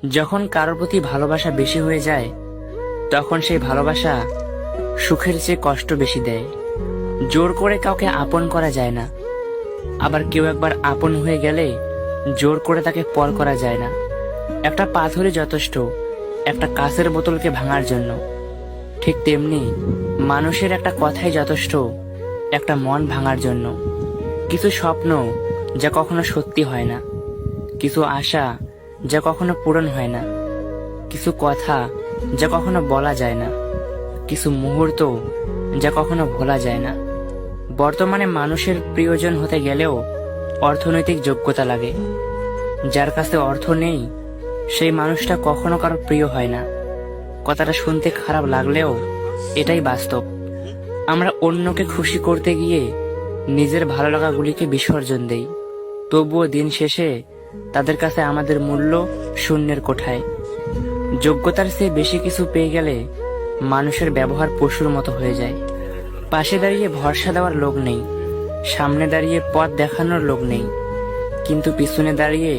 যখন কারোর প্রতি ভালোবাসা বেশি হয়ে যায় তখন সেই ভালোবাসা সুখের চেয়ে কষ্ট বেশি দেয়। জোর করে কাউকে আপন করা যায় না, আবার কেউ একবার আপন হয়ে গেলে জোর করে তাকে পর করা যায় না। একটা পাথরই যথেষ্ট একটা কাঁচের বোতলকে ভাঙার জন্য, ঠিক তেমনি মানুষের একটা কথাই যথেষ্ট একটা মন ভাঙার জন্য। কিছু স্বপ্ন যা কখনো সত্যি হয় না, কিছু আশা যা কখনো পূরণ হয় না, কিছু কথা যা কখনো বলা যায় না, কিছু মুহূর্ত যা কখনো ভোলা যায় না। বর্তমানে মানুষের প্রিয়জন হতে গেলেও অর্থনৈতিক যোগ্যতা লাগে। যার কাছে অর্থ নেই সেই মানুষটা কখনো কারো প্রিয় হয় না। কথাটা শুনতে খারাপ লাগলেও এটাই বাস্তব। আমরা অন্যকে খুশি করতে গিয়ে নিজের ভালো লাগাগুলিকে বিসর্জন দেই, তবুও দিন শেষে তাদের কাছে আমাদের মূল্য শূন্যের কোঠায়। যোগ্যতার চেয়ে বেশি কিছু পেয়ে গেলে মানুষের ব্যবহার পশুর মতো হয়ে যায়। পাশে দাঁড়িয়ে ভরসা দেওয়ার লোক নেই, সামনে দাঁড়িয়ে পথ দেখানোর লোক নেই, কিন্তু পিছনে দাঁড়িয়ে